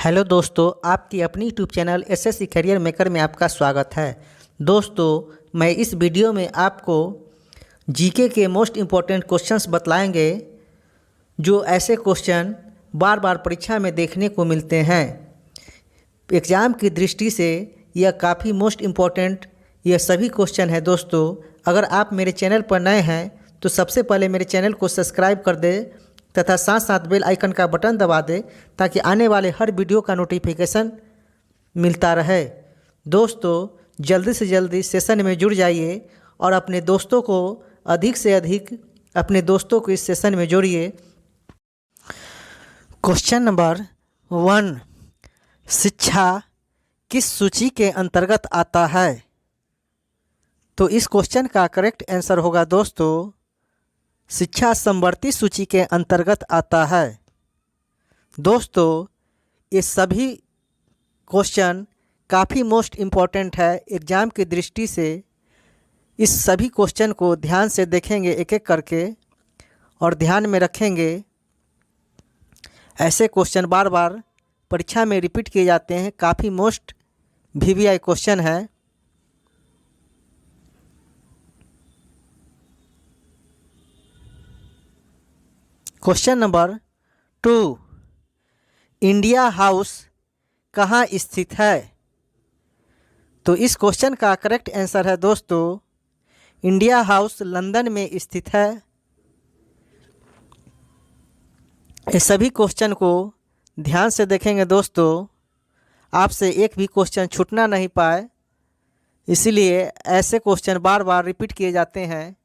Hello दोस्तों, आपकी अपनी YouTube channel SSC career maker में आपका स्वागत है। दोस्तों, मैं इस वीडियो में आपको जीके के मोस्ट इम्पॉर्टेंट क्वेश्चंस बतलाएंगे, जो ऐसे क्वेश्चन बार बार परीक्षा में देखने को मिलते हैं। एग्ज़ाम की दृष्टि से यह काफ़ी मोस्ट इम्पॉर्टेंट यह सभी क्वेश्चन है। दोस्तों, अगर आप मेरे चैनल पर नए हैं तो सबसे पहले मेरे चैनल को सब्सक्राइब कर दें तथा साथ साथ बेल आइकन का बटन दबा दें ताकि आने वाले हर वीडियो का नोटिफिकेशन मिलता रहे। दोस्तों, जल्दी से जल्दी सेशन में जुड़ जाइए और अपने दोस्तों को अधिक से अधिक अपने दोस्तों को इस सेशन में जोड़िए। क्वेश्चन नंबर 1, शिक्षा किस सूची के अंतर्गत आता है? तो इस क्वेश्चन का करेक्ट आंसर होगा दोस्तों, शिक्षा समवर्ती सूची के अंतर्गत आता है। दोस्तों, ये सभी क्वेश्चन काफ़ी मोस्ट इम्पॉर्टेंट है एग्ज़ाम की दृष्टि से। इस सभी क्वेश्चन को ध्यान से देखेंगे एक एक करके और ध्यान में रखेंगे। ऐसे क्वेश्चन बार बार परीक्षा में रिपीट किए जाते हैं, काफ़ी मोस्ट वीवीआई क्वेश्चन है। क्वेश्चन नंबर 2, इंडिया हाउस कहाँ स्थित है? तो इस क्वेश्चन का करेक्ट आंसर है दोस्तों, इंडिया हाउस लंदन में स्थित है। ये सभी क्वेश्चन को ध्यान से देखेंगे दोस्तों, आपसे एक भी क्वेश्चन छूटना नहीं पाए, इसीलिए ऐसे क्वेश्चन बार बार रिपीट किए जाते हैं।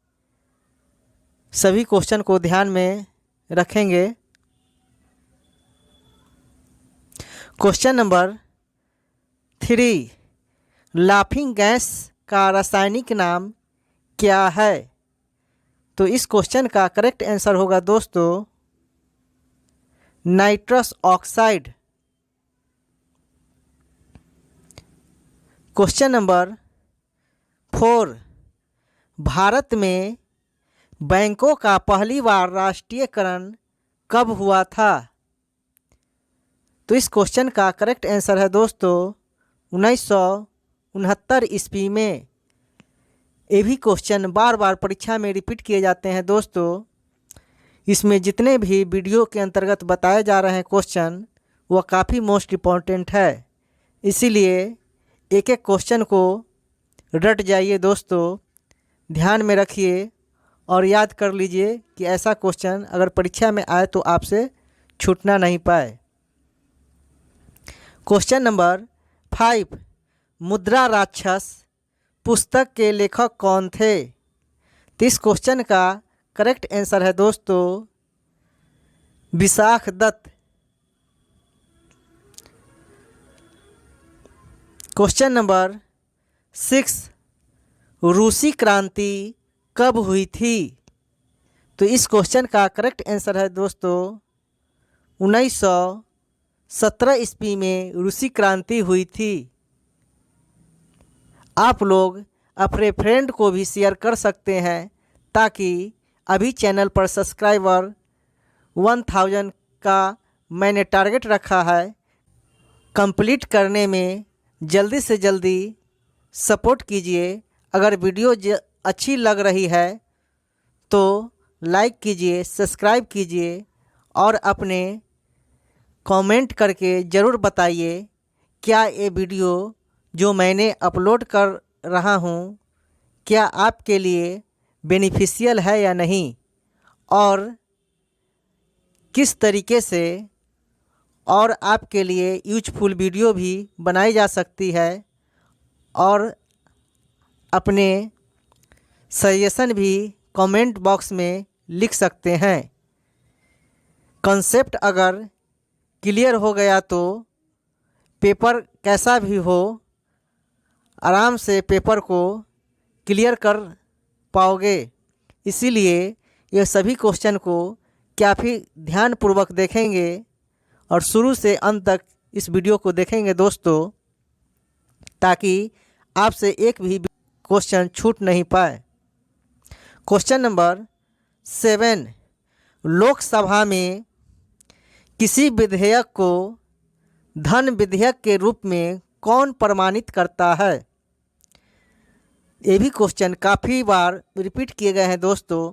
सभी क्वेश्चन को ध्यान में रखेंगे। क्वेश्चन नंबर 3, लाफिंग गैस का रासायनिक नाम क्या है? तो इस क्वेश्चन का करेक्ट आंसर होगा दोस्तों, nitrous oxide. Question number 4, Bharat में बैंकों का पहली बार राष्ट्रीयकरण कब हुआ था? तो इस क्वेश्चन का करेक्ट आंसर है दोस्तों, 1969 ईस्वी में। ये भी क्वेश्चन बार बार परीक्षा में रिपीट किए जाते हैं दोस्तों। इसमें जितने भी वीडियो के अंतर्गत बताए जा रहे हैं क्वेश्चन, वह काफ़ी मोस्ट इम्पॉर्टेंट है, इसीलिए एक एक क्वेश्चन को रट जाइए दोस्तों, ध्यान में रखिए और याद कर लीजिए कि ऐसा क्वेश्चन अगर परीक्षा में आए तो आपसे छूटना नहीं पाए। क्वेश्चन नंबर 5, मुद्रा राक्षस पुस्तक के लेखक कौन थे? तो इस क्वेश्चन का करेक्ट आंसर है दोस्तों, विशाख दत्त। क्वेश्चन नंबर 6, रूसी क्रांति कब हुई थी? तो इस क्वेश्चन का करेक्ट आंसर है दोस्तों, 1917 ईस्वी में रूसी क्रांति हुई थी। आप लोग अपने फ्रेंड को भी शेयर कर सकते हैं ताकि अभी चैनल पर सब्सक्राइबर 1000 का मैंने टारगेट रखा है, कंप्लीट करने में जल्दी से जल्दी सपोर्ट कीजिए। अगर वीडियो अच्छी लग रही है तो लाइक कीजिए, सब्सक्राइब कीजिए और अपने कमेंट करके ज़रूर बताइए क्या ये वीडियो जो मैंने अपलोड कर रहा हूँ क्या आपके लिए बेनिफिशियल है या नहीं, और किस तरीके से और आपके लिए यूजफुल वीडियो भी बनाई जा सकती है, और अपने सजेशन भी कमेंट बॉक्स में लिख सकते हैं। कंसेप्ट अगर क्लियर हो गया तो पेपर कैसा भी हो आराम से पेपर को क्लियर कर पाओगे। इसीलिए ये सभी क्वेश्चन को काफ़ी ध्यानपूर्वक देखेंगे और शुरू से अंत तक इस वीडियो को देखेंगे दोस्तों, ताकि आपसे एक भी क्वेश्चन छूट नहीं पाए। क्वेश्चन नंबर 7, लोकसभा में किसी विधेयक को धन विधेयक के रूप में कौन प्रमाणित करता है? ये भी क्वेश्चन काफ़ी बार रिपीट किए गए हैं दोस्तों।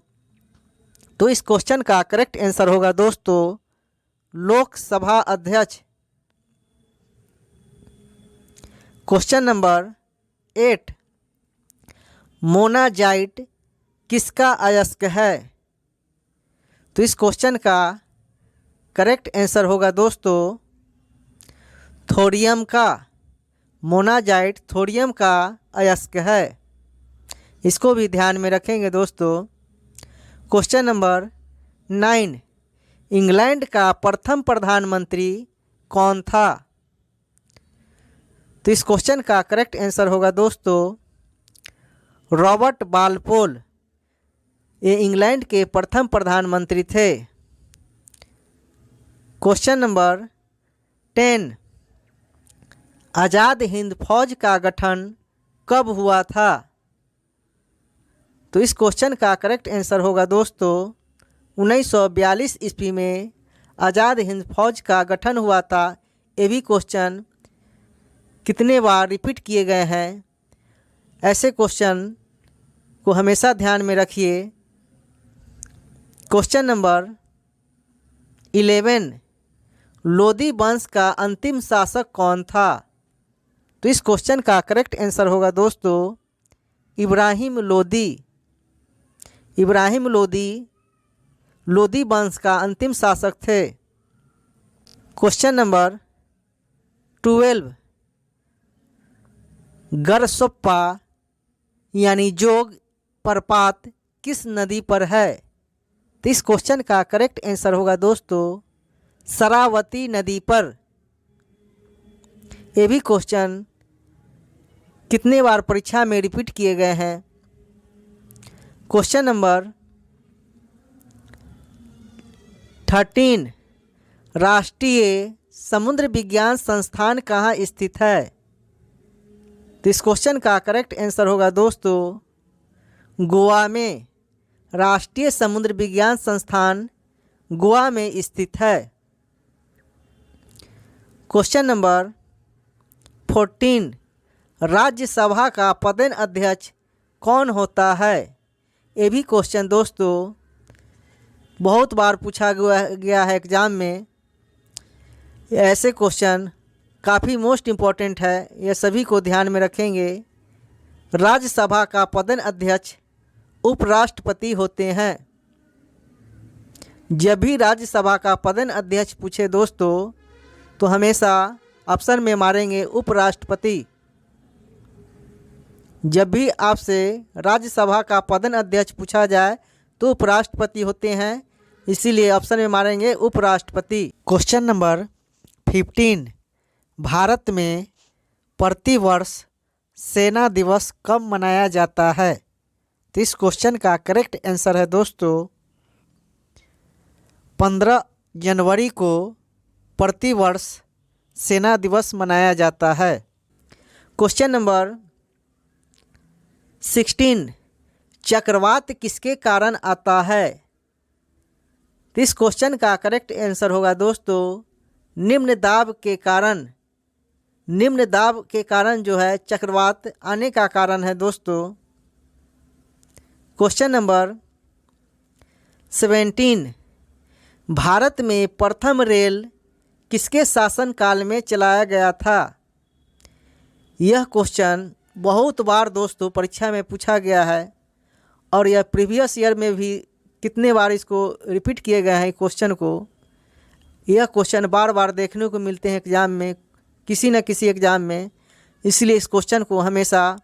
तो इस क्वेश्चन का करेक्ट आंसर होगा दोस्तों लोकसभा अध्यक्ष। क्वेश्चन नंबर 8, मोनाजाइट किसका अयस्क है? तो इस क्वेश्चन का करेक्ट आंसर होगा दोस्तों थोरियम का। मोनाजाइट थोरियम का अयस्क है, इसको भी ध्यान में रखेंगे दोस्तों। क्वेश्चन नंबर 9, इंग्लैंड का प्रथम प्रधानमंत्री कौन था? तो इस क्वेश्चन का करेक्ट आंसर होगा दोस्तों रॉबर्ट बालपोल। ये इंग्लैंड के प्रथम प्रधानमंत्री थे। क्वेश्चन नंबर 10, आज़ाद हिंद फौज का गठन कब हुआ था? तो इस क्वेश्चन का करेक्ट आंसर होगा दोस्तों 1942 ईस्वी में आज़ाद हिंद फौज का गठन हुआ था। ये भी क्वेश्चन कितने बार रिपीट किए गए हैं, ऐसे क्वेश्चन को हमेशा ध्यान में रखिए। क्वेश्चन नंबर 11, लोदी वंश का अंतिम शासक कौन था? तो इस क्वेश्चन का करेक्ट आंसर होगा दोस्तों इब्राहिम लोदी। इब्राहिम लोदी लोदी वंश का अंतिम शासक थे। क्वेश्चन नंबर 12, गरसोप्पा यानी जोग प्रपात किस नदी पर है? तो इस क्वेश्चन का करेक्ट आंसर होगा दोस्तों शरावती नदी पर। ये भी क्वेश्चन कितने बार परीक्षा में रिपीट किए गए हैं। क्वेश्चन नंबर 13, राष्ट्रीय समुद्र विज्ञान संस्थान कहाँ स्थित है? तो इस क्वेश्चन का करेक्ट आंसर होगा दोस्तों गोवा में। राष्ट्रीय समुद्र विज्ञान संस्थान गोवा में स्थित है। क्वेश्चन नंबर 14, राज्यसभा का पदेन अध्यक्ष कौन होता है? ये भी क्वेश्चन दोस्तों बहुत बार पूछा गया है एग्ज़ाम में। ऐसे क्वेश्चन काफ़ी मोस्ट इम्पॉर्टेंट है, ये सभी को ध्यान में रखेंगे। राज्यसभा का पदेन अध्यक्ष उपराष्ट्रपति होते हैं। जब भी राज्यसभा का पदेन अध्यक्ष पूछे दोस्तों तो हमेशा ऑप्शन में मारेंगे उपराष्ट्रपति। जब भी आपसे राज्यसभा का पदेन अध्यक्ष पूछा जाए तो उपराष्ट्रपति होते हैं, इसीलिए ऑप्शन में मारेंगे उपराष्ट्रपति। क्वेश्चन नंबर 15, भारत में प्रतिवर्ष सेना दिवस कब मनाया जाता है? तो इस क्वेश्चन का करेक्ट आंसर है दोस्तों 15 जनवरी को प्रतिवर्ष सेना दिवस मनाया जाता है। क्वेश्चन नंबर 16, चक्रवात किसके कारण आता है? तो इस क्वेश्चन का करेक्ट आंसर होगा दोस्तों निम्न दाब के कारण। निम्न दाब के कारण जो है चक्रवात आने का कारण है दोस्तों। क्वेश्चन नंबर 17, भारत में प्रथम रेल किसके शासनकाल में चलाया गया था? यह क्वेश्चन बहुत बार दोस्तों परीक्षा में पूछा गया है और यह प्रीवियस ईयर में भी कितने बार इसको रिपीट किए गए हैं क्वेश्चन को। यह क्वेश्चन बार बार देखने को मिलते हैं एग्ज़ाम में, किसी न किसी एग्ज़ाम में, इसलिए इस क्वेश्चन को हमेशा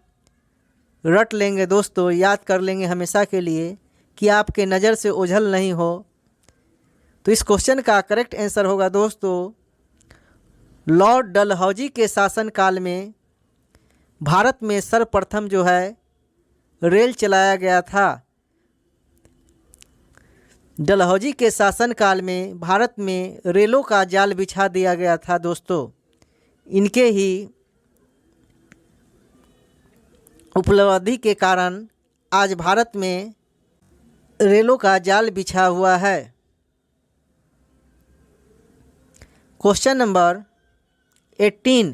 रट लेंगे दोस्तों, याद कर लेंगे हमेशा के लिए कि आपके नज़र से ओझल नहीं हो। तो इस क्वेश्चन का करेक्ट आंसर होगा दोस्तों लॉर्ड डलहौजी के शासनकाल में भारत में सर्वप्रथम जो है रेल चलाया गया था। डलहौजी के शासनकाल में भारत में रेलों का जाल बिछा दिया गया था दोस्तों। इनके ही उपलब्धि के कारण आज भारत में रेलों का जाल बिछा हुआ है। क्वेश्चन नंबर 18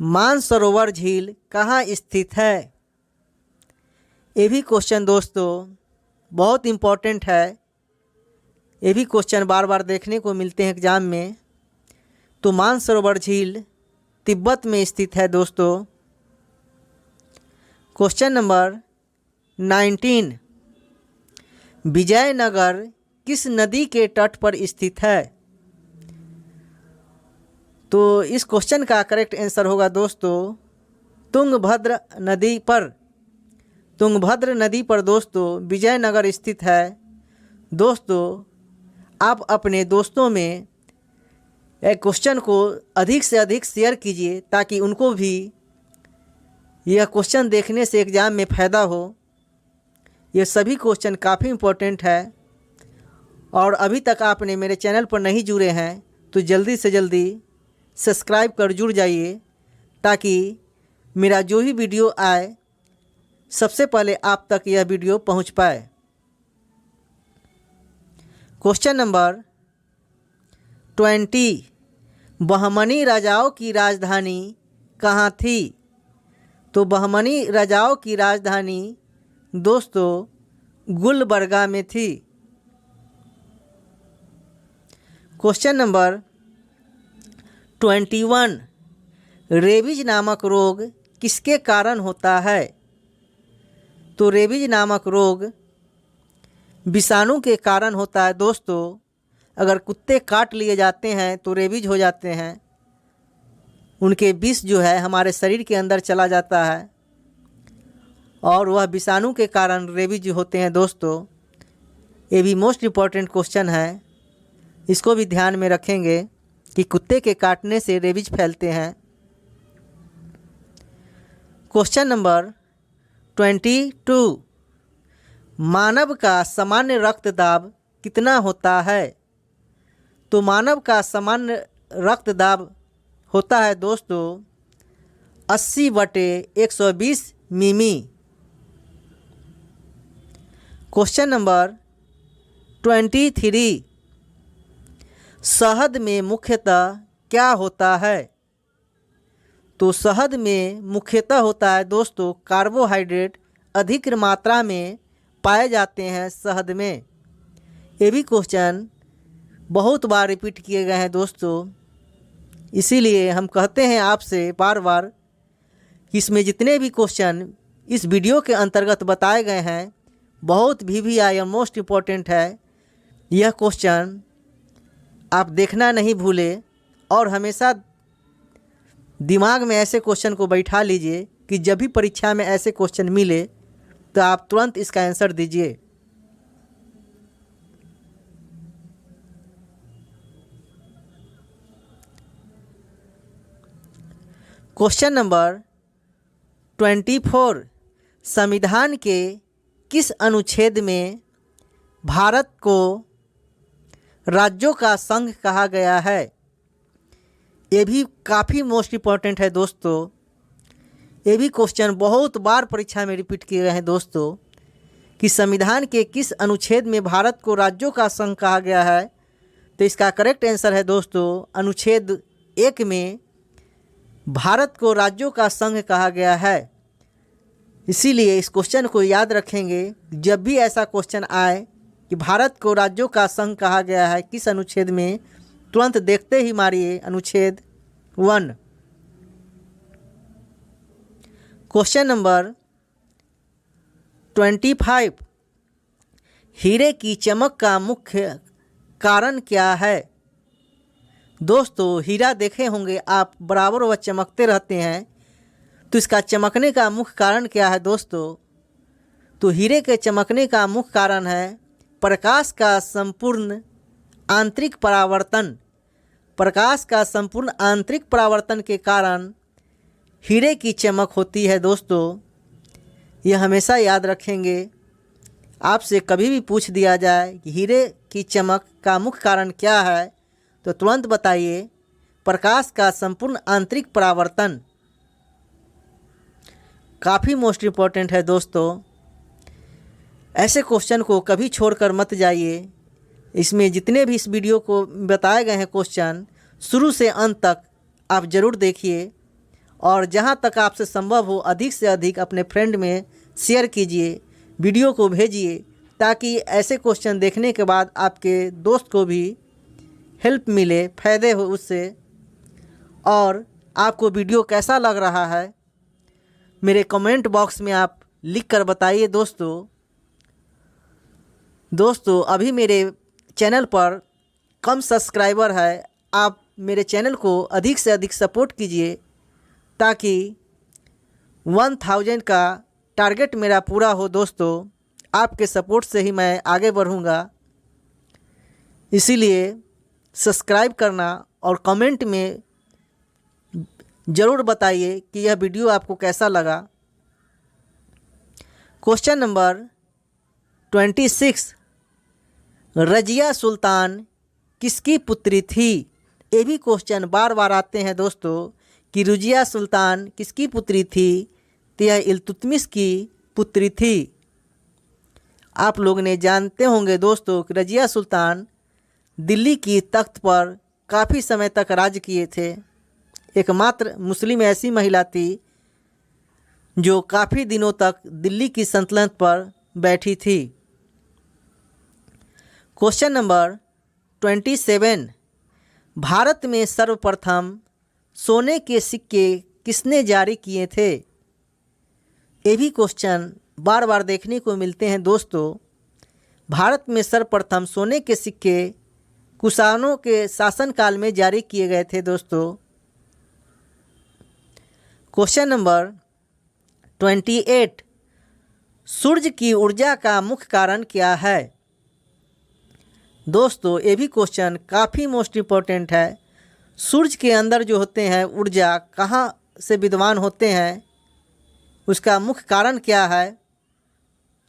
मानसरोवर झील कहाँ स्थित है। ये भी क्वेश्चन दोस्तों बहुत इम्पोर्टेंट है। ये भी क्वेश्चन बार बार देखने को मिलते हैं एग्जाम में। तो मानसरोवर झील तिब्बत में स्थित है दोस्तों। क्वेश्चन नंबर 19 विजयनगर किस नदी के तट पर स्थित है। तो इस क्वेश्चन का करेक्ट आंसर होगा दोस्तों तुंगभद्र नदी पर। तुंगभद्र नदी पर दोस्तों विजयनगर स्थित है। दोस्तों आप अपने दोस्तों में एक क्वेश्चन को अधिक से अधिक शेयर कीजिए ताकि उनको भी यह क्वेश्चन देखने से एग्ज़ाम में फ़ायदा हो। ये सभी क्वेश्चन काफ़ी इम्पोर्टेंट है और अभी तक आपने मेरे चैनल पर नहीं जुड़े हैं तो जल्दी से जल्दी सब्सक्राइब कर जुड़ जाइए ताकि मेरा जो भी वीडियो आए सबसे पहले आप तक यह वीडियो पहुंच पाए। क्वेश्चन नंबर 20 बहमनी राजाओं की राजधानी कहाँ थी। तो बहमनी राजाओं की राजधानी दोस्तों गुलबर्गा में थी। क्वेश्चन नंबर 21 रेबीज नामक रोग किसके कारण होता है। तो रेबीज नामक रोग विषाणु के कारण होता है दोस्तों। अगर कुत्ते काट लिए जाते हैं तो रेबीज हो जाते हैं। उनके विष जो है हमारे शरीर के अंदर चला जाता है और वह विषाणु के कारण रेबीज होते हैं दोस्तों। ये भी मोस्ट इम्पॉर्टेंट क्वेश्चन है, इसको भी ध्यान में रखेंगे कि कुत्ते के काटने से रेबीज फैलते हैं। क्वेश्चन नंबर 22 मानव का सामान्य रक्तदाब कितना होता है। तो मानव का सामान्य रक्तदाब होता है दोस्तों 80/120 मिमी। क्वेश्चन नंबर 23 शहद में मुख्यतः क्या होता है। तो शहद में मुख्यतः होता है दोस्तों कार्बोहाइड्रेट अधिक मात्रा में पाए जाते हैं शहद में। ये भी क्वेश्चन बहुत बार रिपीट किए गए हैं दोस्तों, इसीलिए हम कहते हैं आपसे बार बार कि इसमें जितने भी क्वेश्चन इस वीडियो के अंतर्गत बताए गए हैं बहुत VVI और मोस्ट इम्पॉर्टेंट है। यह क्वेश्चन आप देखना नहीं भूले और हमेशा दिमाग में ऐसे क्वेश्चन को बैठा लीजिए कि जब भी परीक्षा में ऐसे क्वेश्चन मिले तो आप तुरंत इसका आंसर दीजिए। क्वेश्चन नंबर 24 संविधान के किस अनुच्छेद में भारत को राज्यों का संघ कहा गया है। ये भी काफ़ी मोस्ट इम्पॉर्टेंट है दोस्तों। ये भी क्वेश्चन बहुत बार परीक्षा में रिपीट किए गए हैं दोस्तों कि संविधान के किस अनुच्छेद में भारत को राज्यों का संघ कहा गया है। तो इसका करेक्ट आंसर है दोस्तों अनुच्छेद 1 में भारत को राज्यों का संघ कहा गया है। इसीलिए इस क्वेश्चन को याद रखेंगे, जब भी ऐसा क्वेश्चन आए कि भारत को राज्यों का संघ कहा गया है किस अनुच्छेद में, तुरंत देखते ही मारिए अनुच्छेद 1। क्वेश्चन नंबर 25 हीरे की चमक का मुख्य कारण क्या है। दोस्तों हीरा देखे होंगे आप, बराबर वह चमकते रहते हैं, तो इसका चमकने का मुख्य कारण क्या है दोस्तों। तो हीरे के चमकने का मुख्य कारण है प्रकाश का संपूर्ण आंतरिक परावर्तन। प्रकाश का संपूर्ण आंतरिक परावर्तन के कारण हीरे की चमक होती है दोस्तों। यह हमेशा याद रखेंगे। आपसे कभी भी पूछ दिया जाए कि हीरे की चमक का मुख्य कारण क्या है तो तुरंत बताइए प्रकाश का संपूर्ण आंतरिक परावर्तन। काफ़ी मोस्ट इम्पॉर्टेंट है दोस्तों। ऐसे क्वेश्चन को कभी छोड़कर मत जाइए। इसमें जितने भी इस वीडियो को बताए गए हैं क्वेश्चन शुरू से अंत तक आप ज़रूर देखिए और जहाँ तक आपसे संभव हो अधिक से अधिक अपने फ्रेंड में शेयर कीजिए, वीडियो को भेजिए, ताकि ऐसे क्वेश्चन देखने के बाद आपके दोस्त को भी हेल्प मिले, फ़ायदे हो उससे। और आपको वीडियो कैसा लग रहा है मेरे कमेंट बॉक्स में आप लिख कर बताइए दोस्तों अभी मेरे चैनल पर कम सब्सक्राइबर है, आप मेरे चैनल को अधिक से अधिक सपोर्ट कीजिए ताकि 1000 का टारगेट मेरा पूरा हो। दोस्तों आपके सपोर्ट से ही मैं आगे बढ़ूँगा, इसीलिए सब्सक्राइब करना और कमेंट में ज़रूर बताइए कि यह वीडियो आपको कैसा लगा। क्वेश्चन नंबर 26, रजिया सुल्तान किसकी पुत्री थी? ये भी क्वेश्चन बार बार आते हैं दोस्तों कि रजिया सुल्तान किसकी पुत्री थी? तो यह इल्तुतमिश की पुत्री थी। आप लोग ने जानते होंगे दोस्तों कि रजिया सुल्तान दिल्ली की तख्त पर काफ़ी समय तक राज किए थे। एकमात्र मुस्लिम ऐसी महिला थी जो काफ़ी दिनों तक दिल्ली की सल्तनत पर बैठी थी। क्वेश्चन नंबर 27, भारत में सर्वप्रथम सोने के सिक्के किसने जारी किए थे? ये भी क्वेश्चन बार बार देखने को मिलते हैं दोस्तों। भारत में सर्वप्रथम सोने के सिक्के कुषाणों के शासनकाल में जारी किए गए थे दोस्तों। क्वेश्चन नंबर 28, सूर्य की ऊर्जा का मुख्य कारण क्या है? दोस्तों ये भी क्वेश्चन काफ़ी मोस्ट इम्पोर्टेंट है। सूर्य के अंदर जो होते हैं ऊर्जा कहाँ से विद्यमान होते हैं, उसका मुख्य कारण क्या है?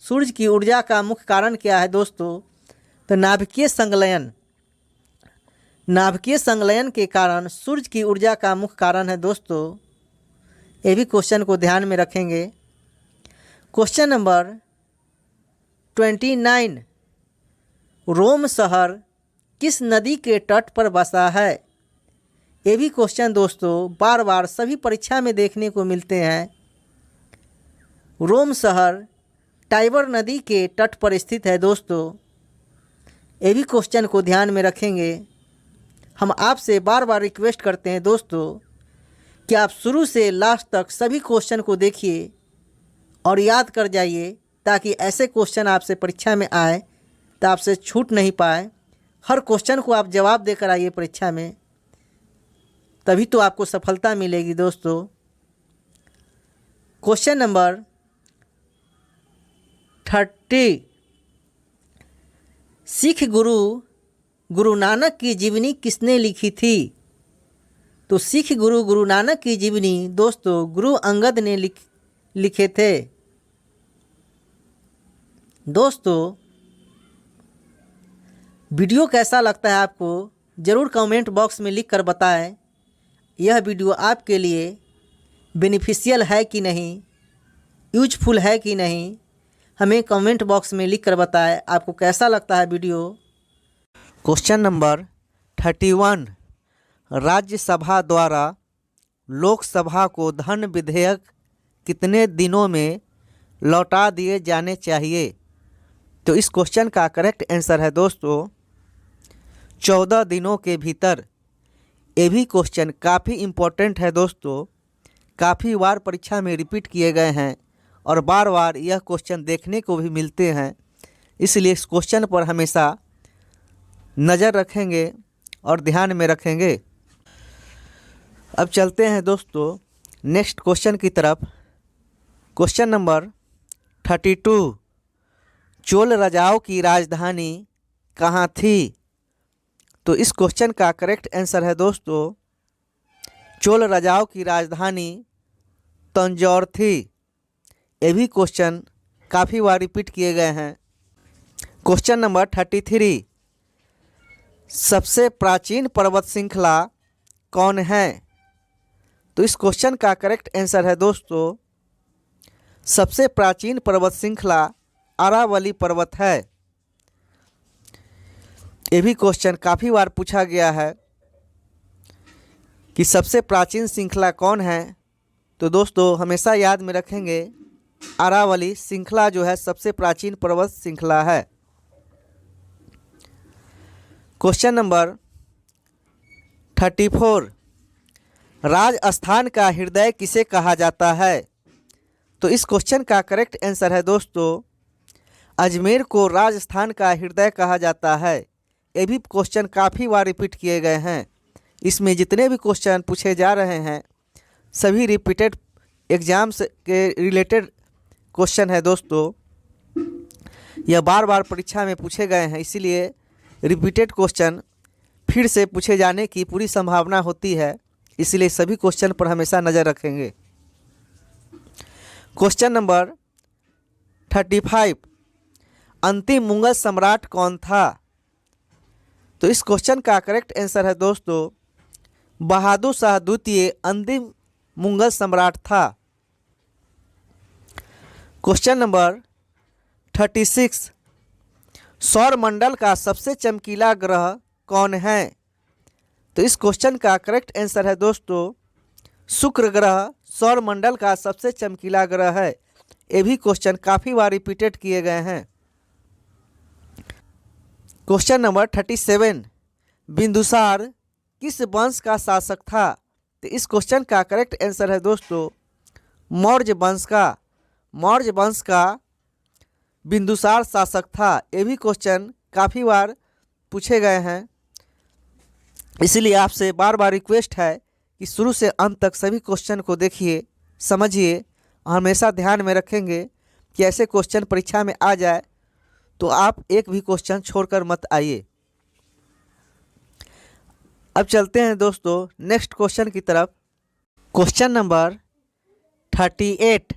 सूर्य की ऊर्जा का मुख्य कारण क्या है दोस्तों? तो नाभिकीय संलयन के कारण सूर्य की ऊर्जा का मुख्य कारण है दोस्तों। ये भी क्वेश्चन को ध्यान में रखेंगे। क्वेश्चन नंबर 29, रोम शहर किस नदी के तट पर बसा है? ये भी क्वेश्चन दोस्तों बार बार सभी परीक्षा में देखने को मिलते हैं। रोम शहर टाइबर नदी के तट पर स्थित है दोस्तों। ये भी क्वेश्चन को ध्यान में रखेंगे। हम आपसे बार बार रिक्वेस्ट करते हैं दोस्तों कि आप शुरू से लास्ट तक सभी क्वेश्चन को देखिए और याद कर जाइए, ताकि ऐसे क्वेश्चन आपसे परीक्षा में आए तो आपसे छूट नहीं पाए। हर क्वेश्चन को आप जवाब देकर आइए परीक्षा में, तभी तो आपको सफलता मिलेगी दोस्तों। क्वेश्चन नंबर 30, सिख गुरु नानक की जीवनी किसने लिखी थी? तो सिख गुरु नानक की जीवनी दोस्तों गुरु अंगद ने लिखे थे। दोस्तों वीडियो कैसा लगता है आपको ज़रूर कमेंट बॉक्स में लिख कर बताएं। यह वीडियो आपके लिए बेनिफिशियल है कि नहीं, यूजफुल है कि नहीं, हमें कमेंट बॉक्स में लिख कर बताएं आपको कैसा लगता है वीडियो। क्वेश्चन नंबर 31, राज्यसभा द्वारा लोकसभा को धन विधेयक कितने दिनों में लौटा दिए जाने चाहिए? तो इस क्वेश्चन का करेक्ट आंसर है दोस्तों 14 दिनों के भीतर। ये भी क्वेश्चन काफ़ी इम्पोर्टेंट है दोस्तों, काफ़ी बार परीक्षा में रिपीट किए गए हैं और बार बार यह क्वेश्चन देखने को भी मिलते हैं, इसलिए इस क्वेश्चन पर हमेशा नज़र रखेंगे और ध्यान में रखेंगे। अब चलते हैं दोस्तों नेक्स्ट क्वेश्चन की तरफ। क्वेश्चन नंबर 32, चोल राजाओं की राजधानी कहाँ थी? तो इस क्वेश्चन का करेक्ट आंसर है दोस्तों चोल राजाओं की राजधानी तंजौर थी। ये भी क्वेश्चन काफ़ी बार रिपीट किए गए हैं। क्वेश्चन नंबर 33, सबसे प्राचीन पर्वत श्रृंखला कौन है? तो इस क्वेश्चन का करेक्ट आंसर है दोस्तों सबसे प्राचीन पर्वत श्रृंखला अरावली पर्वत है। ये भी क्वेश्चन काफ़ी बार पूछा गया है। कि सबसे प्राचीन श्रृंखला कौन है, तो दोस्तों हमेशा याद में रखेंगे अरावली श्रृंखला जो है सबसे प्राचीन पर्वत श्रृंखला है। क्वेश्चन नंबर 34, राजस्थान का हृदय किसे कहा जाता है? तो इस क्वेश्चन का करेक्ट आंसर है दोस्तों अजमेर को राजस्थान का हृदय कहा जाता है। ये भी क्वेश्चन काफ़ी बार रिपीट किए गए हैं। इसमें जितने भी क्वेश्चन पूछे जा रहे हैं सभी रिपीटेड एग्जाम्स के रिलेटेड क्वेश्चन है दोस्तों। यह बार बार परीक्षा में पूछे गए हैं, इसीलिए रिपीटेड क्वेश्चन फिर से पूछे जाने की पूरी संभावना होती है, इसलिए सभी क्वेश्चन पर हमेशा नज़र रखेंगे। क्वेश्चन नंबर 35, अंतिम मुगल सम्राट कौन था? तो इस क्वेश्चन का करेक्ट आंसर है दोस्तों बहादुर शाह द्वितीय अंतिम मुगल सम्राट था। क्वेश्चन नंबर 36, सौरमंडल का सबसे चमकीला ग्रह कौन है? तो इस क्वेश्चन का करेक्ट आंसर है दोस्तों शुक्र ग्रह सौरमंडल का सबसे चमकीला ग्रह है। ये भी क्वेश्चन काफ़ी बार रिपीटेड किए गए हैं। क्वेश्चन नंबर 37, बिंदुसार किस वंश का शासक था? तो इस क्वेश्चन का करेक्ट आंसर है दोस्तों मौर्य वंश का। मौर्य वंश का बिंदुसार शासक था। ये भी क्वेश्चन काफ़ी बार पूछे गए हैं, इसलिए आपसे बार बार रिक्वेस्ट है कि शुरू से अंत तक सभी क्वेश्चन को देखिए, समझिए और हमेशा ध्यान में रखेंगे कि ऐसे क्वेश्चन परीक्षा में आ जाए तो आप एक भी क्वेश्चन छोड़कर मत आइए। अब चलते हैं दोस्तों नेक्स्ट क्वेश्चन की तरफ। क्वेश्चन नंबर 38,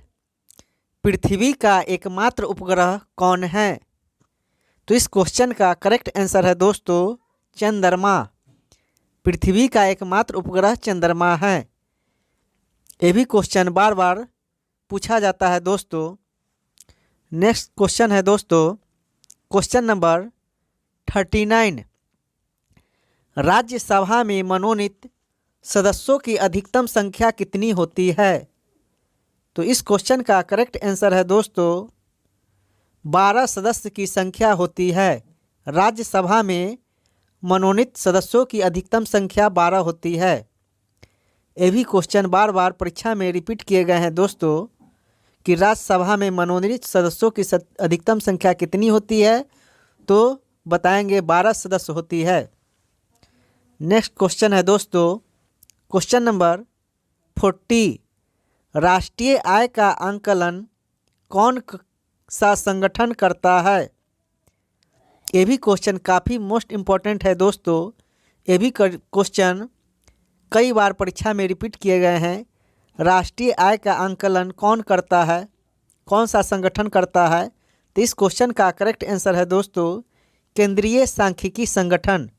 पृथ्वी का एकमात्र उपग्रह कौन है? तो इस क्वेश्चन का करेक्ट आंसर है दोस्तों चंद्रमा। पृथ्वी का एकमात्र उपग्रह चंद्रमा है। ये भी क्वेश्चन बार बार पूछा जाता है दोस्तों। नेक्स्ट क्वेश्चन है दोस्तों क्वेश्चन नंबर 39, राज्यसभा में मनोनीत सदस्यों की अधिकतम संख्या कितनी होती है? तो इस क्वेश्चन का करेक्ट आंसर है दोस्तों 12 सदस्य की संख्या होती है। राज्यसभा में मनोनीत सदस्यों की अधिकतम संख्या 12 होती है। ये भी क्वेश्चन बार बार परीक्षा में रिपीट किए गए हैं दोस्तों कि राज्यसभा में मनोनीत सदस्यों की अधिकतम संख्या कितनी होती है, तो बताएंगे 12 सदस्य होती है। नेक्स्ट क्वेश्चन है दोस्तों क्वेश्चन नंबर 40, राष्ट्रीय आय का आंकलन कौन सा संगठन करता है? ये भी क्वेश्चन काफ़ी मोस्ट इम्पॉर्टेंट है दोस्तों। ये भी क्वेश्चन कई बार परीक्षा में रिपीट किए गए हैं। राष्ट्रीय आय का आंकलन कौन करता है, कौन सा संगठन करता है? तो इस क्वेश्चन का करेक्ट आंसर है दोस्तों केंद्रीय सांख्यिकी संगठन।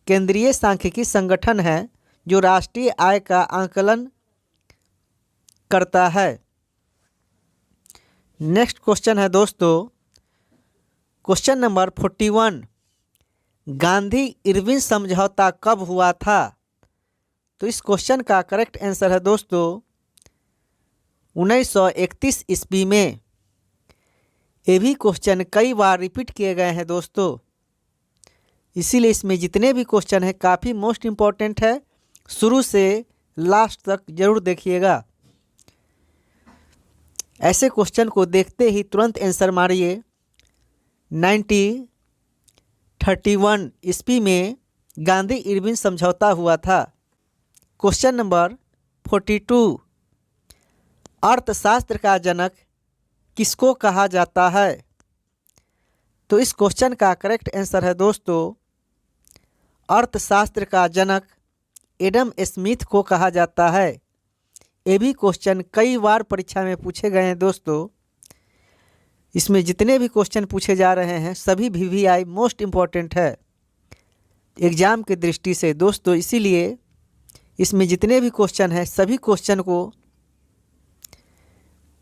केंद्रीय सांख्यिकी संगठन है जो राष्ट्रीय आय का आंकलन करता है। नेक्स्ट क्वेश्चन है दोस्तों क्वेश्चन नंबर 41, गांधी इरविन समझौता कब हुआ था? तो इस क्वेश्चन का करेक्ट आंसर है दोस्तों 1931 ईस्वी में। ये भी क्वेश्चन कई बार रिपीट किए गए हैं दोस्तों, इसीलिए इसमें जितने भी क्वेश्चन हैं काफ़ी मोस्ट इम्पॉर्टेंट है। शुरू से लास्ट तक जरूर देखिएगा। ऐसे क्वेश्चन को देखते ही तुरंत आंसर मारिए। 1931 ईस्वी में गांधी इरविन समझौता हुआ था। क्वेश्चन नंबर 42, अर्थशास्त्र का जनक किसको कहा जाता है? तो इस क्वेश्चन का करेक्ट आंसर है दोस्तों अर्थशास्त्र का जनक एडम स्मिथ को कहा जाता है। ये भी क्वेश्चन कई बार परीक्षा में पूछे गए हैं दोस्तों। इसमें जितने भी क्वेश्चन पूछे जा रहे हैं सभी VVI मोस्ट इम्पॉर्टेंट है एग्ज़ाम की दृष्टि से दोस्तों, इसीलिए इसमें जितने भी क्वेश्चन हैं सभी क्वेश्चन को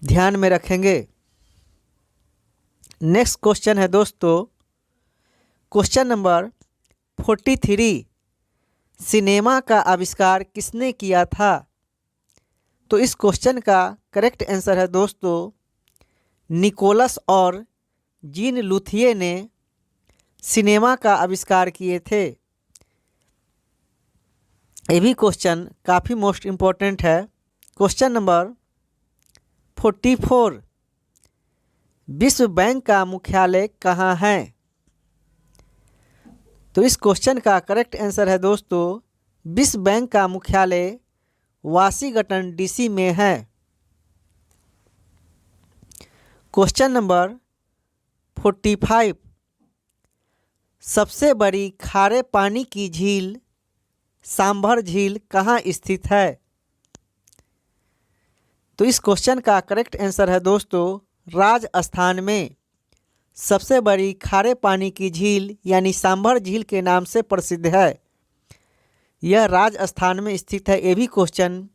ध्यान में रखेंगे। नेक्स्ट क्वेश्चन है दोस्तों क्वेश्चन नंबर 43, सिनेमा का आविष्कार किसने किया था? तो इस क्वेश्चन का करेक्ट आंसर है दोस्तों निकोलस और जीन लुथिये ने सिनेमा का आविष्कार किए थे। ये भी क्वेश्चन काफ़ी मोस्ट इम्पोर्टेंट है। क्वेश्चन नंबर 44, विश्व बैंक का मुख्यालय कहाँ है? तो इस क्वेश्चन का करेक्ट आंसर है दोस्तों विश्व बैंक का मुख्यालय वाशिंगटन डीसी में है। क्वेश्चन नंबर 45, सबसे बड़ी खारे पानी की झील सांभर झील कहाँ स्थित है? तो इस क्वेश्चन का करेक्ट आंसर है दोस्तों राजस्थान में। सबसे बड़ी खारे पानी की झील यानी सांभर झील के नाम से प्रसिद्ध है। यह राजस्थान में स्थित है। ये भी क्वेश्चन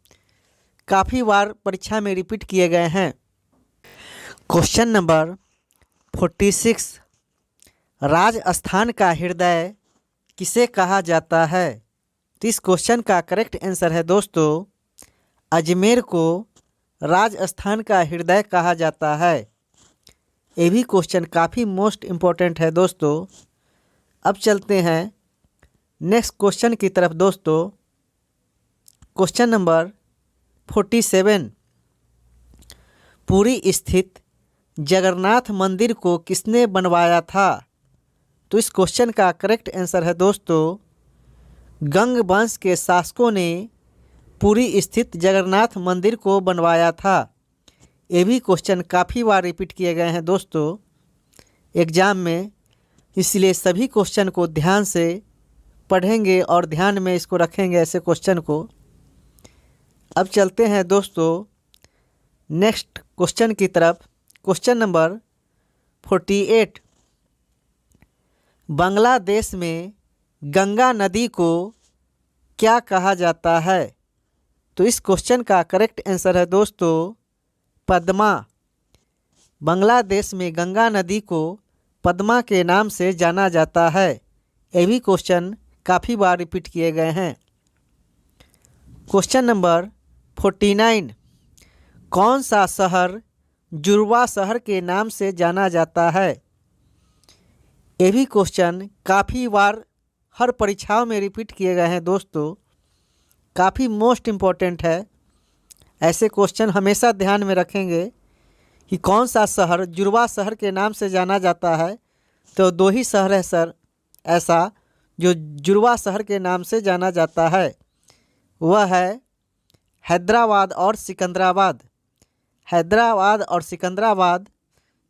काफ़ी बार परीक्षा में रिपीट किए गए हैं। क्वेश्चन नंबर 46, राजस्थान का हृदय किसे कहा जाता है? तो इस क्वेश्चन का करेक्ट आंसर है दोस्तों अजमेर को राजस्थान का हृदय कहा जाता है। ये भी क्वेश्चन काफ़ी मोस्ट इम्पोर्टेंट है दोस्तों। अब चलते हैं नेक्स्ट क्वेश्चन की तरफ दोस्तों। क्वेश्चन नंबर 47, पुरी स्थित जगन्नाथ मंदिर को किसने बनवाया था? तो इस क्वेश्चन का करेक्ट आंसर है दोस्तों गंग वंश के शासकों ने पुरी स्थित जगन्नाथ मंदिर को बनवाया था। ये भी क्वेश्चन काफ़ी बार रिपीट किए गए हैं दोस्तों एग्ज़ाम में, इसलिए सभी क्वेश्चन को ध्यान से पढ़ेंगे और ध्यान में इसको रखेंगे ऐसे क्वेश्चन को। अब चलते हैं दोस्तों नेक्स्ट क्वेश्चन की तरफ। क्वेश्चन नंबर 48, बांग्लादेश में गंगा नदी को क्या कहा जाता है? तो इस क्वेश्चन का करेक्ट आंसर है दोस्तों पद्मा। बांग्लादेश में गंगा नदी को पद्मा के नाम से जाना जाता है। ये भी क्वेश्चन काफ़ी बार रिपीट किए गए हैं। क्वेश्चन नंबर 49, कौन सा शहर जुड़वा शहर के नाम से जाना जाता है? ये भी क्वेश्चन काफ़ी बार हर परीक्षाओं में रिपीट किए गए हैं दोस्तों, काफ़ी मोस्ट इम्पोर्टेंट है। ऐसे क्वेश्चन हमेशा ध्यान में रखेंगे कि कौन सा शहर जुड़वा शहर के नाम से जाना जाता है। तो दो ही शहर है सर ऐसा जो जुड़वा शहर के नाम से जाना जाता है, वह है हैदराबाद और सिकंदराबाद। हैदराबाद और सिकंदराबाद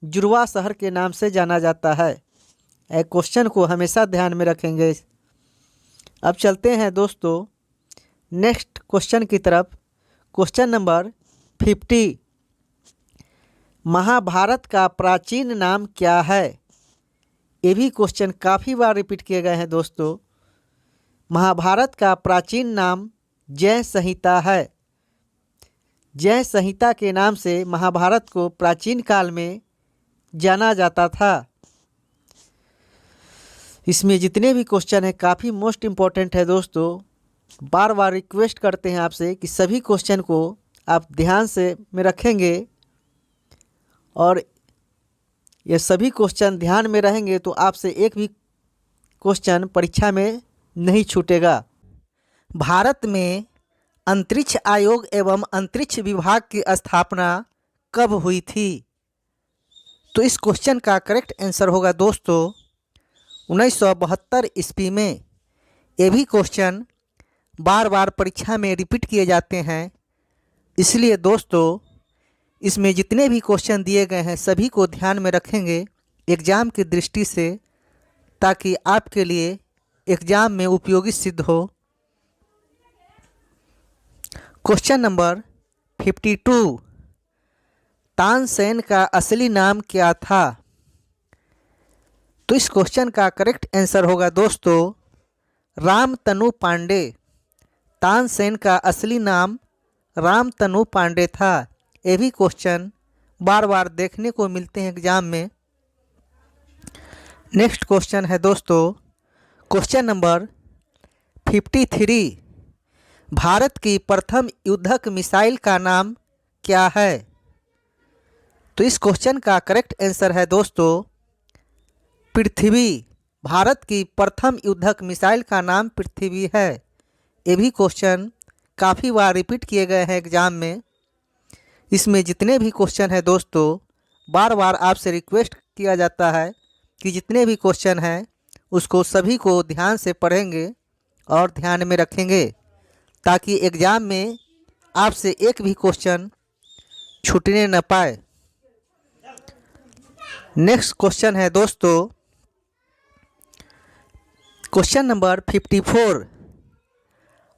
जुड़वा शहर के नाम से जाना जाता है। एक क्वेश्चन को हमेशा ध्यान में रखेंगे। अब चलते हैं दोस्तों नेक्स्ट क्वेश्चन की तरफ। क्वेश्चन नंबर 50, महाभारत का प्राचीन नाम क्या है? ये भी क्वेश्चन काफ़ी बार रिपीट किए गए हैं दोस्तों। महाभारत का प्राचीन नाम जय संहिता है। जय संहिता के नाम से महाभारत को प्राचीन काल में जाना जाता था। इसमें जितने भी क्वेश्चन हैं काफ़ी मोस्ट इम्पोर्टेंट है दोस्तों। बार बार रिक्वेस्ट करते हैं आपसे कि सभी क्वेश्चन को आप ध्यान से में रखेंगे और ये सभी क्वेश्चन ध्यान में रहेंगे तो आपसे एक भी क्वेश्चन परीक्षा में नहीं छूटेगा। भारत में अंतरिक्ष आयोग एवं अंतरिक्ष विभाग की स्थापना कब हुई थी? तो इस क्वेश्चन का करेक्ट आंसर होगा दोस्तों 1972 ईस्वी में। ये भी क्वेश्चन बार बार परीक्षा में रिपीट किए जाते हैं, इसलिए दोस्तों इसमें जितने भी क्वेश्चन दिए गए हैं सभी को ध्यान में रखेंगे एग्ज़ाम की दृष्टि से, ताकि आपके लिए एग्ज़ाम में उपयोगी सिद्ध हो। क्वेश्चन नंबर 52, तानसेन का असली नाम क्या था? तो इस क्वेश्चन का करेक्ट आंसर होगा दोस्तों रामतनु पांडे। तानसेन का असली नाम रामतनु पांडे था। ये भी क्वेश्चन बार बार देखने को मिलते हैं एग्जाम में। नेक्स्ट क्वेश्चन है दोस्तों क्वेश्चन नंबर 53 भारत की प्रथम युद्धक मिसाइल का नाम क्या है? तो इस क्वेश्चन का करेक्ट आंसर है दोस्तों पृथ्वी। भारत की प्रथम युद्धक मिसाइल का नाम पृथ्वी है। ये भी क्वेश्चन काफ़ी बार रिपीट किए गए हैं एग्जाम में। इसमें जितने भी क्वेश्चन हैं दोस्तों, बार बार आपसे रिक्वेस्ट किया जाता है कि जितने भी क्वेश्चन हैं उसको सभी को ध्यान से पढ़ेंगे और ध्यान में रखेंगे, ताकि एग्ज़ाम में आपसे एक भी क्वेश्चन छूटने न पाए। नेक्स्ट क्वेश्चन है दोस्तों क्वेश्चन नंबर 54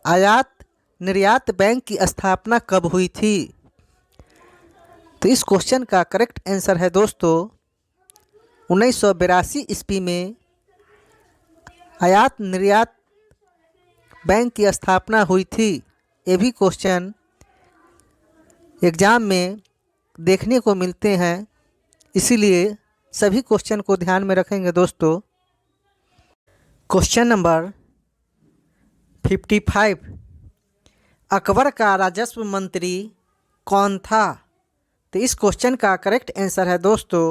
आयात निर्यात बैंक की स्थापना कब हुई थी? तो इस क्वेश्चन का करेक्ट आंसर है दोस्तों 1982 ईस्वी में आयात निर्यात बैंक की स्थापना हुई थी। ये भी क्वेश्चन एग्ज़ाम में देखने को मिलते हैं, इसीलिए सभी क्वेश्चन को ध्यान में रखेंगे दोस्तों। क्वेश्चन नंबर 55 अकबर का राजस्व मंत्री कौन था? तो इस क्वेश्चन का करेक्ट आंसर है दोस्तों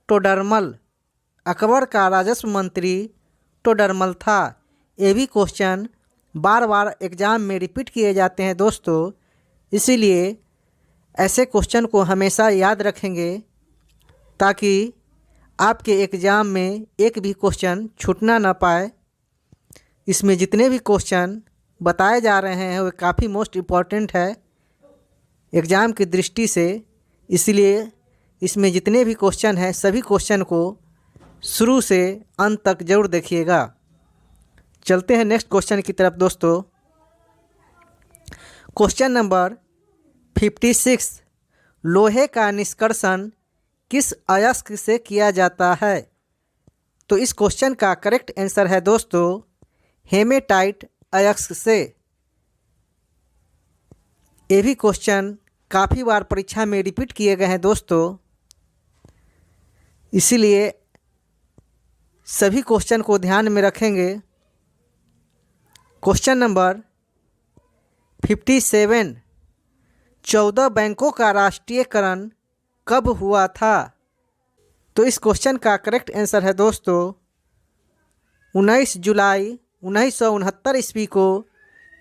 टोडरमल। अकबर का राजस्व मंत्री टोडरमल था। ये भी क्वेश्चन बार बार एग्ज़ाम में रिपीट किए जाते हैं दोस्तों, इसीलिए ऐसे क्वेश्चन को हमेशा याद रखेंगे ताकि आपके एग्ज़ाम में एक भी क्वेश्चन छूटना ना पाए। इसमें जितने भी क्वेश्चन बताए जा रहे हैं वो काफ़ी मोस्ट इम्पॉर्टेंट है एग्ज़ाम की दृष्टि से, इसलिए इसमें जितने भी क्वेश्चन हैं सभी क्वेश्चन को शुरू से अंत तक जरूर देखिएगा। चलते हैं नेक्स्ट क्वेश्चन की तरफ दोस्तों। क्वेश्चन नंबर 56 लोहे का निष्कर्षण किस अयस्क से किया जाता है? तो इस क्वेश्चन का करेक्ट आंसर है दोस्तों हेमेटाइट अयस्क से। ये भी क्वेश्चन काफ़ी बार परीक्षा में रिपीट किए गए हैं दोस्तों, इसीलिए सभी क्वेश्चन को ध्यान में रखेंगे। क्वेश्चन नंबर 57 14 बैंकों का राष्ट्रीयकरण कब हुआ था? तो इस क्वेश्चन का करेक्ट आंसर है दोस्तों 19 जुलाई 1969 ईस्वी को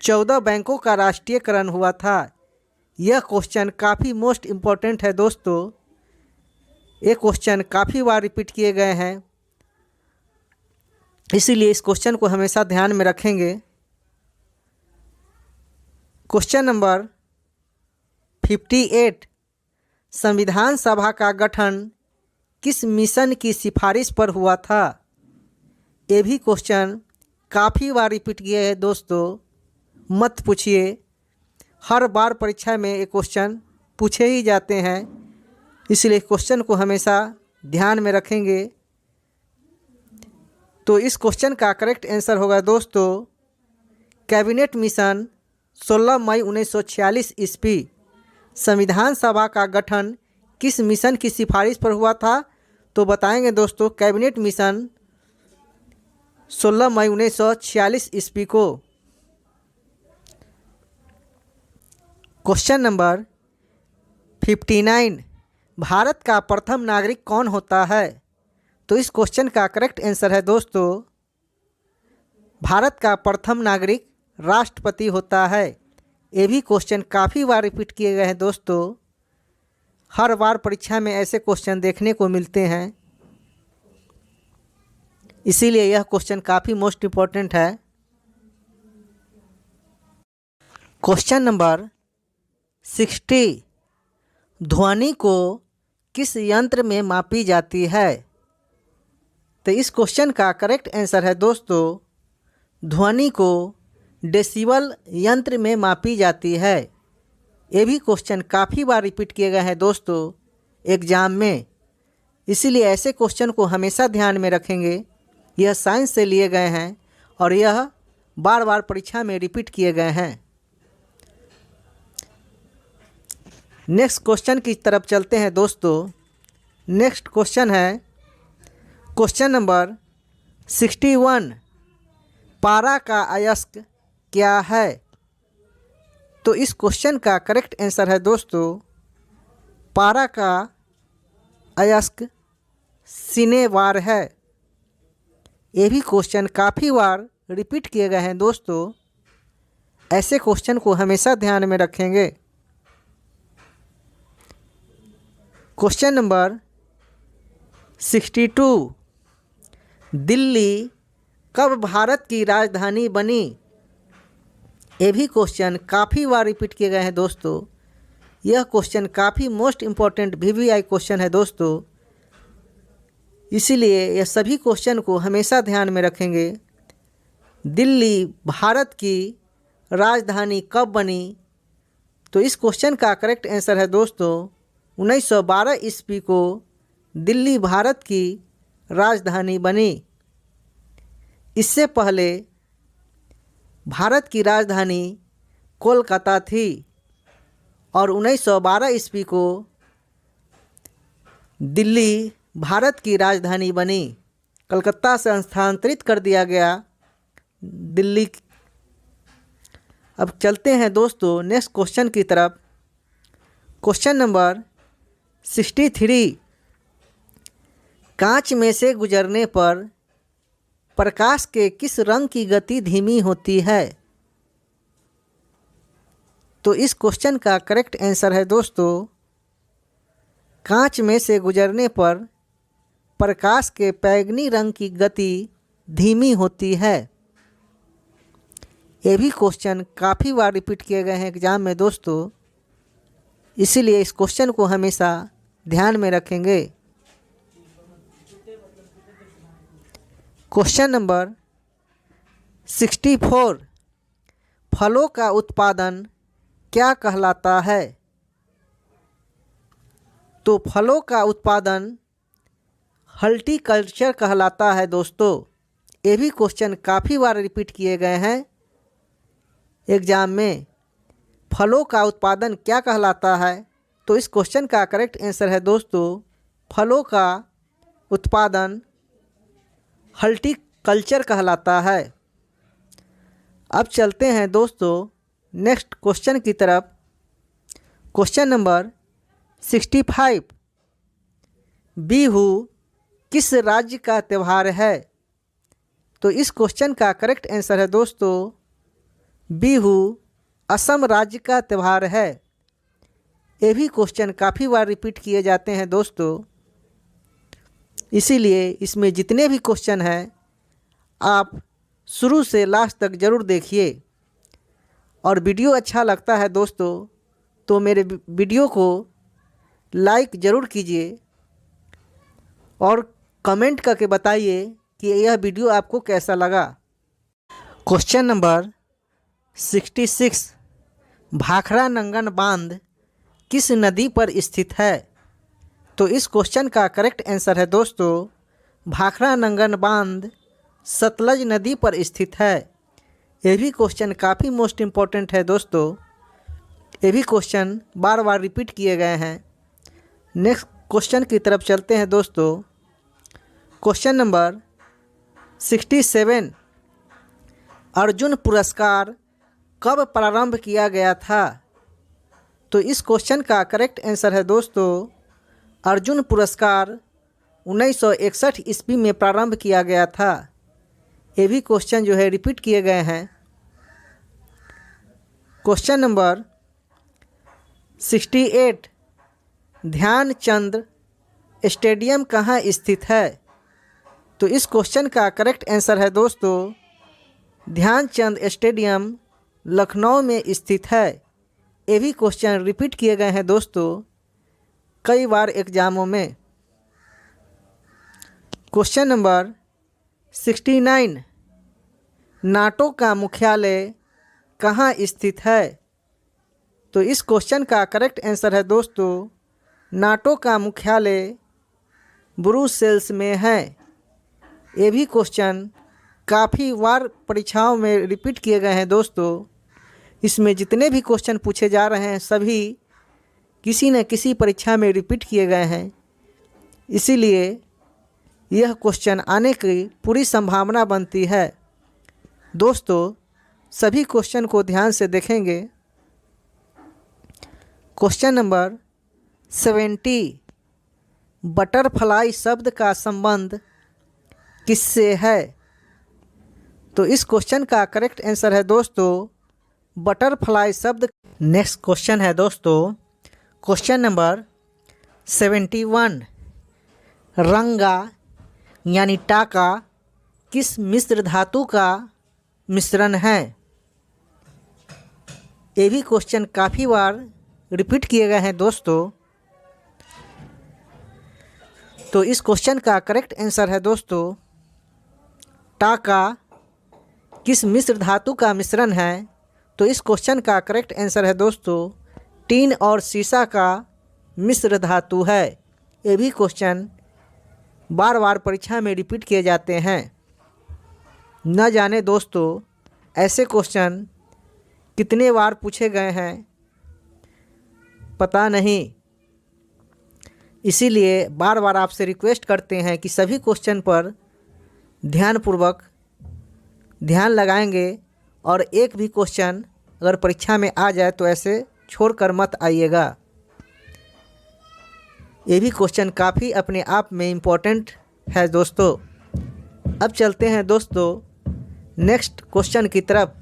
14 बैंकों का राष्ट्रीयकरण हुआ था। यह क्वेश्चन काफ़ी मोस्ट इम्पॉर्टेंट है दोस्तों। ये क्वेश्चन काफ़ी बार रिपीट किए गए हैं, इसीलिए इस क्वेश्चन को हमेशा ध्यान में रखेंगे। क्वेश्चन नंबर 58 संविधान सभा का गठन किस मिशन की सिफारिश पर हुआ था? ये भी क्वेश्चन काफ़ी बार रिपीट किए हैं दोस्तों, मत पूछिए, हर बार परीक्षा में ये क्वेश्चन पूछे ही जाते हैं, इसलिए क्वेश्चन को हमेशा ध्यान में रखेंगे। तो इस क्वेश्चन का करेक्ट आंसर होगा दोस्तों कैबिनेट मिशन 16 मई 1946 ईस्वी। संविधान सभा का गठन किस मिशन की सिफारिश पर हुआ था? तो बताएंगे दोस्तों कैबिनेट मिशन 16 मई 1946 ईस्वी को। क्वेश्चन नंबर 59 भारत का प्रथम नागरिक कौन होता है? तो इस क्वेश्चन का करेक्ट आंसर है दोस्तों भारत का प्रथम नागरिक राष्ट्रपति होता है। ये भी क्वेश्चन काफ़ी बार रिपीट किए गए हैं दोस्तों, हर बार परीक्षा में ऐसे क्वेश्चन देखने को मिलते हैं, इसीलिए यह क्वेश्चन काफ़ी मोस्ट इम्पॉर्टेंट है। क्वेश्चन नंबर 60 ध्वनि को किस यंत्र में मापी जाती है? तो इस क्वेश्चन का करेक्ट आंसर है दोस्तों ध्वनि को डेसिबल यंत्र में मापी जाती है। ये भी क्वेश्चन काफ़ी बार रिपीट किए गए हैं दोस्तों एग्ज़ाम में, इसीलिए ऐसे क्वेश्चन को हमेशा ध्यान में रखेंगे। यह साइंस से लिए गए हैं और यह बार बार परीक्षा में रिपीट किए गए हैं। नेक्स्ट क्वेश्चन की तरफ चलते हैं दोस्तों। नेक्स्ट क्वेश्चन है क्वेश्चन नंबर 61 पारा का अयस्क क्या है? तो इस क्वेश्चन का करेक्ट आंसर है दोस्तों पारा का अयस्क सिनेवार है। ये भी क्वेश्चन काफ़ी बार रिपीट किए गए हैं दोस्तों, ऐसे क्वेश्चन को हमेशा ध्यान में रखेंगे। क्वेश्चन नंबर 62, दिल्ली कब भारत की राजधानी बनी? ये भी क्वेश्चन काफ़ी बार रिपीट किए गए हैं दोस्तों। यह क्वेश्चन काफ़ी मोस्ट इम्पॉर्टेंट वीवीआई क्वेश्चन है दोस्तों, इसीलिए यह सभी क्वेश्चन को हमेशा ध्यान में रखेंगे। दिल्ली भारत की राजधानी कब बनी? तो इस क्वेश्चन का करेक्ट आंसर है दोस्तों 1912 ईस्वी को दिल्ली भारत की राजधानी बनी। इससे पहले भारत की राजधानी कोलकाता थी और 1912 ईस्वी को दिल्ली भारत की राजधानी बनी। कलकत्ता से स्थानांतरित कर दिया गया दिल्ली। अब चलते हैं दोस्तों नेक्स्ट क्वेश्चन की तरफ। क्वेश्चन नंबर 63, कांच में से गुजरने पर प्रकाश के किस रंग की गति धीमी होती है? तो इस क्वेश्चन का करेक्ट आंसर है दोस्तों कांच में से गुजरने पर प्रकाश के बैंगनी रंग की गति धीमी होती है। ये भी क्वेश्चन काफ़ी बार रिपीट किए गए हैं एग्जाम में दोस्तों, इसीलिए इस क्वेश्चन को हमेशा ध्यान में रखेंगे। क्वेश्चन नंबर 64, फलों का उत्पादन क्या कहलाता है? तो फलों का उत्पादन हॉर्टिकल्चर कहलाता है दोस्तों। ये भी क्वेश्चन काफ़ी बार रिपीट किए गए हैं एग्जाम में। फलों का उत्पादन क्या कहलाता है? तो इस क्वेश्चन का करेक्ट आंसर है दोस्तों फलों का उत्पादन हॉर्टिकल्चर कहलाता है। अब चलते हैं दोस्तों नेक्स्ट क्वेश्चन की तरफ। क्वेश्चन नंबर 65, बिहू किस राज्य का त्यौहार है? तो इस क्वेश्चन का करेक्ट आंसर है दोस्तों बिहू असम राज्य का त्यौहार है। ये भी क्वेश्चन काफ़ी बार रिपीट किए जाते हैं दोस्तों, इसीलिए इसमें जितने भी क्वेश्चन हैं आप शुरू से लास्ट तक ज़रूर देखिए। और वीडियो अच्छा लगता है दोस्तों तो मेरे वीडियो को लाइक ज़रूर कीजिए और कमेंट करके बताइए कि यह वीडियो आपको कैसा लगा। क्वेश्चन नंबर 66, भाखड़ा नंगन बांध किस नदी पर स्थित है? तो इस क्वेश्चन का करेक्ट आंसर है दोस्तों भाखड़ा नंगन बांध सतलज नदी पर स्थित है। ये भी क्वेश्चन काफ़ी मोस्ट इम्पॉर्टेंट है दोस्तों, ये भी क्वेश्चन बार बार रिपीट किए गए हैं। नेक्स्ट क्वेश्चन की तरफ चलते हैं दोस्तों। क्वेश्चन नंबर 67, अर्जुन पुरस्कार कब प्रारंभ किया गया था? तो इस क्वेश्चन का करेक्ट आंसर है दोस्तों अर्जुन पुरस्कार 1961 ईस्वी में प्रारंभ किया गया था। ये भी क्वेश्चन जो है रिपीट किए गए हैं। क्वेश्चन नंबर 68, ध्यानचंद स्टेडियम कहाँ स्थित है? तो इस क्वेश्चन का करेक्ट आंसर है दोस्तों ध्यानचंद स्टेडियम लखनऊ में स्थित है। ये भी क्वेश्चन रिपीट किए गए हैं दोस्तों कई बार एग्जामों में। क्वेश्चन नंबर 69, नाटो का मुख्यालय कहाँ स्थित है? तो इस क्वेश्चन का करेक्ट आंसर है दोस्तों नाटो का मुख्यालय ब्रुसेल्स में है। ये भी क्वेश्चन काफ़ी बार परीक्षाओं में रिपीट किए गए हैं दोस्तों। इसमें जितने भी क्वेश्चन पूछे जा रहे हैं सभी किसी न किसी परीक्षा में रिपीट किए गए हैं, इसीलिए यह क्वेश्चन आने की पूरी संभावना बनती है। दोस्तों सभी क्वेश्चन को ध्यान से देखेंगे। क्वेश्चन नंबर 70, बटरफ्लाई शब्द का संबंध किससे है? तो इस क्वेश्चन का करेक्ट आंसर है दोस्तों बटरफ्लाई शब्द। नेक्स्ट क्वेश्चन है दोस्तों क्वेश्चन नंबर 71, रंगा यानी टाका किस मिश्र धातु का मिश्रण है? ये भी क्वेश्चन काफ़ी बार रिपीट किए गए हैं दोस्तों। तो इस क्वेश्चन का करेक्ट आंसर है दोस्तों टाका किस मिश्र धातु का मिश्रण है? तो इस क्वेश्चन का करेक्ट आंसर है दोस्तों टीन और सीसा का मिश्र धातु है। ये भी क्वेश्चन बार बार परीक्षा में रिपीट किए जाते हैं। न जाने दोस्तों ऐसे क्वेश्चन कितने बार पूछे गए हैं पता नहीं, इसीलिए बार बार आपसे रिक्वेस्ट करते हैं कि सभी क्वेश्चन पर ध्यानपूर्वक ध्यान लगाएंगे और एक भी क्वेश्चन अगर परीक्षा में आ जाए तो ऐसे छोड़कर मत आइएगा। ये भी क्वेश्चन काफ़ी अपने आप में इम्पोर्टेंट है दोस्तों। अब चलते हैं दोस्तों नेक्स्ट क्वेश्चन की तरफ।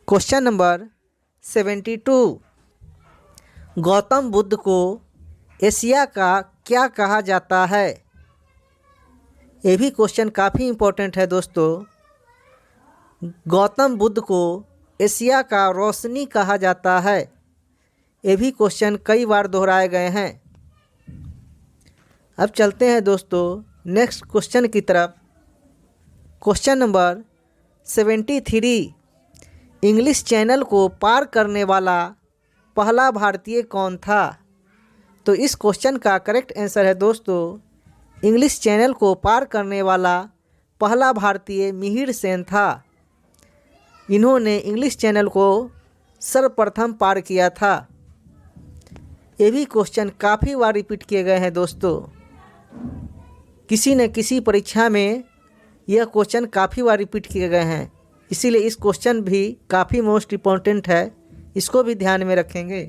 क्वेश्चन नंबर 72, गौतम बुद्ध को एशिया का क्या कहा जाता है? ये भी क्वेश्चन काफ़ी इम्पोर्टेंट है दोस्तों। गौतम बुद्ध को एशिया का रोशनी कहा जाता है। ये भी क्वेश्चन कई बार दोहराए गए हैं। अब चलते हैं दोस्तों नेक्स्ट क्वेश्चन की तरफ। क्वेश्चन नंबर 73, इंग्लिश चैनल को पार करने वाला पहला भारतीय कौन था? तो इस क्वेश्चन का करेक्ट आंसर है दोस्तों इंग्लिश चैनल को पार करने वाला पहला भारतीय मिहिर सेन था। इन्होंने इंग्लिश चैनल को सर्वप्रथम पार किया था। ये भी क्वेश्चन काफ़ी बार रिपीट किए गए हैं दोस्तों। किसी न किसी परीक्षा में यह क्वेश्चन काफ़ी बार रिपीट किए गए हैं, इसीलिए इस क्वेश्चन भी काफ़ी मोस्ट इम्पोर्टेंट है, इसको भी ध्यान में रखेंगे।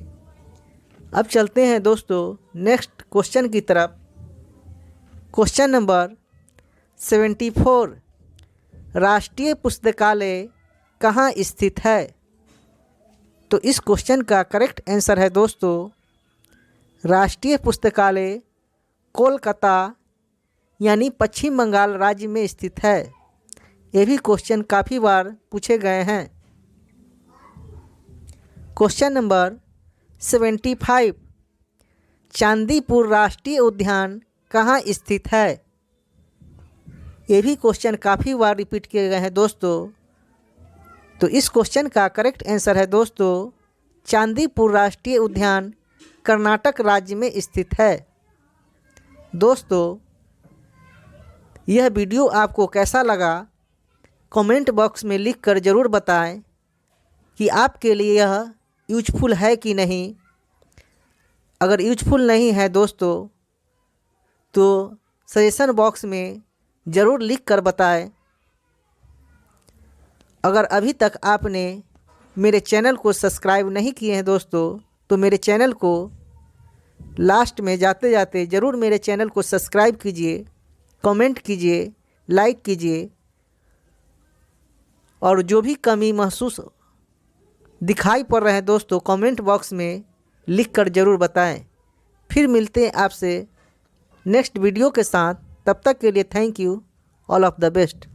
अब चलते हैं दोस्तों नेक्स्ट क्वेश्चन की तरफ। क्वेश्चन नंबर 74, राष्ट्रीय पुस्तकालय कहाँ स्थित है? तो इस क्वेश्चन का करेक्ट आंसर है दोस्तों राष्ट्रीय पुस्तकालय कोलकाता यानी पश्चिम बंगाल राज्य में स्थित है। ये भी क्वेश्चन काफ़ी बार पूछे गए हैं। क्वेश्चन नंबर 75, चांदीपुर राष्ट्रीय उद्यान कहाँ स्थित है? ये भी क्वेश्चन काफ़ी बार रिपीट किए गए हैं दोस्तों। तो इस क्वेश्चन का करेक्ट आंसर है दोस्तों चांदीपुर राष्ट्रीय उद्यान कर्नाटक राज्य में स्थित है। दोस्तों यह वीडियो आपको कैसा लगा कमेंट बॉक्स में लिख कर ज़रूर बताएं कि आपके लिए यह यूजफुल है कि नहीं। अगर यूजफुल नहीं है दोस्तों तो सजेशन बॉक्स में ज़रूर लिख कर बताएं। अगर अभी तक आपने मेरे चैनल को सब्सक्राइब नहीं किए हैं दोस्तों तो मेरे चैनल को लास्ट में जाते जाते ज़रूर मेरे चैनल को सब्सक्राइब कीजिए, कमेंट कीजिए, लाइक कीजिए और जो भी कमी महसूस दिखाई पड़ रहे हैं दोस्तों कमेंट बॉक्स में लिख कर ज़रूर बताएं। फिर मिलते हैं आपसे नेक्स्ट वीडियो के साथ। तब तक के लिए thank you, all of the best.